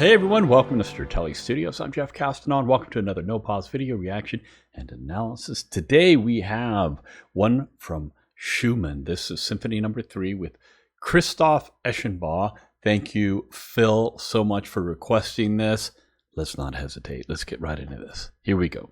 Hey everyone, welcome to Stratele Studios. I'm Jeff Castanon. Welcome to another No Pause video reaction and analysis. Today we have one from Schumann. This is Symphony No. 3 with Christoph Eschenbach. Thank you, Phil, so much for requesting this. Let's not hesitate. Let's get right into this. Here we go.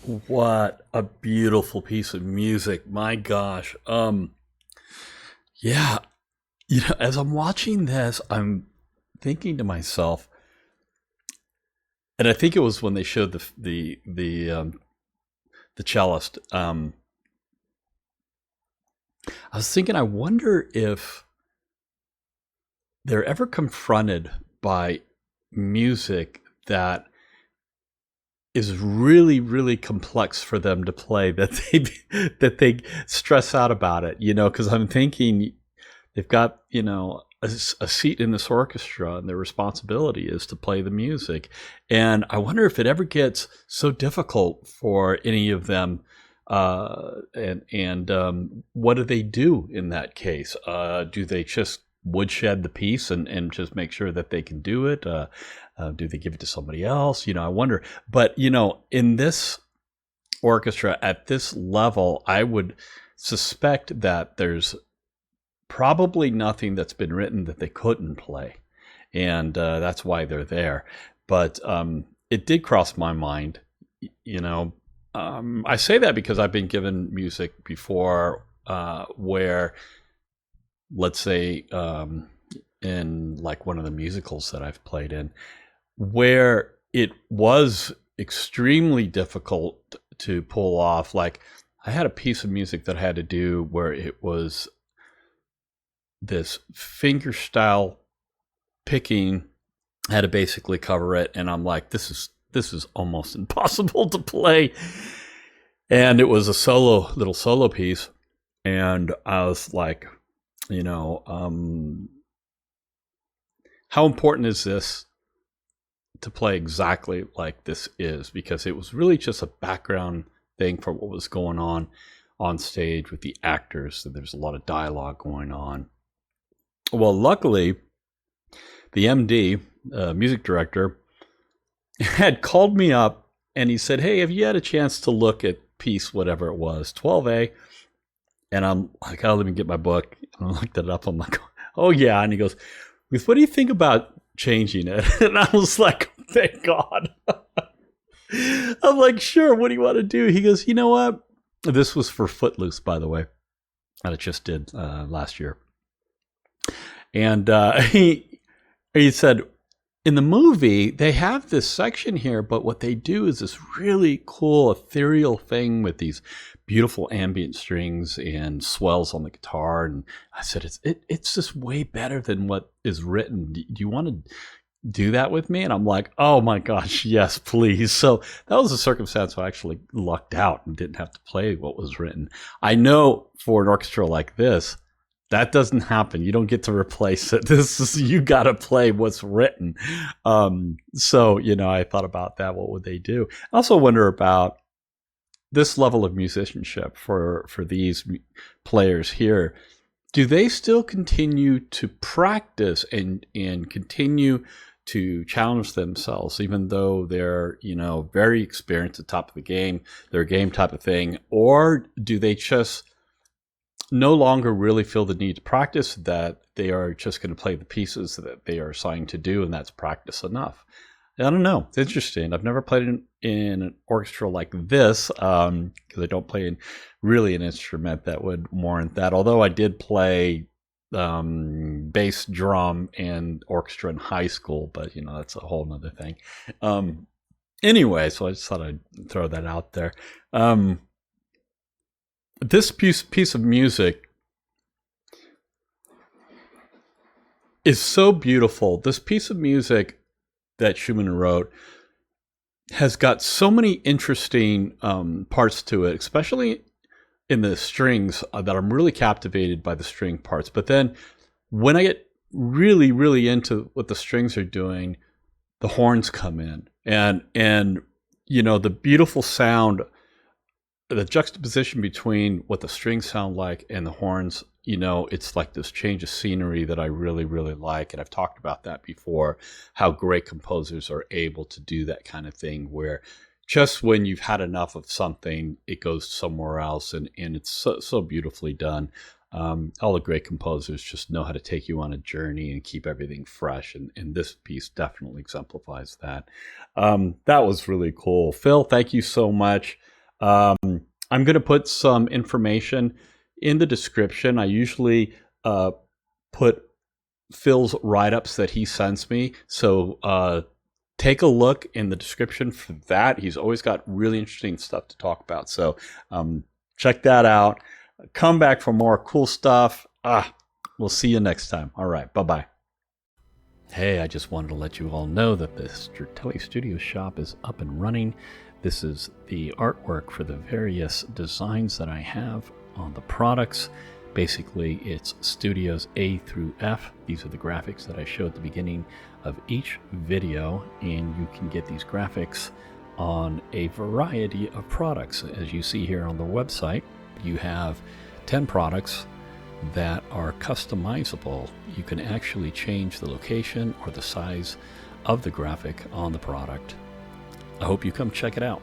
What a beautiful piece of music. My gosh. Yeah, as I'm watching this, I'm thinking to myself, and I think it was when they showed the cellist. I was thinking, I wonder if they're ever confronted by music that is really, really complex for them to play, that they stress out about it, because I'm thinking they've got, a seat in this orchestra, and their responsibility is to play the music. And I wonder if it ever gets so difficult for any of them. And what do they do in that case? Do they just woodshed the piece and just make sure that they can do it? Do they give it to somebody else? I wonder. But, in this orchestra at this level, I would suspect that there's probably nothing that's been written that they couldn't play. And that's why they're there. But it did cross my mind, I say that because I've been given music before where, let's say, in like one of the musicals that I've played in, where it was extremely difficult to pull off. Like, I had a piece of music that I had to do where it was this finger style picking. I had to basically cover it, and I'm like, this is almost impossible to play. And it was a little solo piece, and I was like, how important is this to play exactly like this is? Because it was really just a background thing for what was going on stage with the actors. So there's a lot of dialogue going on. Well, luckily, the MD, music director, had called me up, and he said, "Hey, have you had a chance to look at piece whatever it was, 12A?" And I'm like, "Oh, let me get my book." And I looked it up. I'm like, "Oh yeah." And he goes, "What do you think about changing it?" And I was like, "Thank God." I'm like, "Sure. What do you want to do?" He goes, "You know what?" This was for Footloose, by the way, that I just did last year. And he said, in the movie, they have this section here, but what they do is this really cool ethereal thing with these beautiful ambient strings and swells on the guitar. And I said, it's just way better than what is written. Do you want to do that with me? And I'm like, oh my gosh, yes, please. So that was a circumstance where I actually lucked out and didn't have to play what was written. I know for an orchestra like this, that doesn't happen. You don't get to replace it. You got to play what's written. So, I thought about that. What would they do? I also wonder about this level of musicianship for these players here. Do they still continue to practice and continue to challenge themselves, even though they're, very experienced at the top of the game, their game type of thing? Or do they just no longer really feel the need to practice, that they are just going to play the pieces that they are assigned to do, and that's practice enough? I don't know. It's interesting. I've never played in an orchestra like this because I don't play really an instrument that would warrant that. Although I did play bass, drum, and orchestra in high school, but that's a whole nother thing. Anyway, so I just thought I'd throw that out there. This piece of music is so beautiful. This piece of music that Schumann wrote has got so many interesting parts to it, especially in the strings, that I'm really captivated by the string parts. But then when I get really, really into what the strings are doing, the horns come in. And the beautiful sound, the juxtaposition between what the strings sound like and the horns, it's like this change of scenery that I really, really like. And I've talked about that before, how great composers are able to do that kind of thing, where just when you've had enough of something, it goes somewhere else. And it's so beautifully done. All the great composers just know how to take you on a journey and keep everything fresh. And this piece definitely exemplifies that. That was really cool. Phil, thank you so much. I'm going to put some information in the description. I usually put Phil's write-ups that he sends me. So take a look in the description for that. He's always got really interesting stuff to talk about. So check that out. Come back for more cool stuff. We'll see you next time. All right. Bye-bye. Hey, I just wanted to let you all know that the Stratele Studio Shop is up and running. This is the artwork for the various designs that I have on the products. Basically, it's studios A through F. These are the graphics that I showed at the beginning of each video, and you can get these graphics on a variety of products. As you see here on the website, you have 10 products that are customizable. You can actually change the location or the size of the graphic on the product. I hope you come check it out.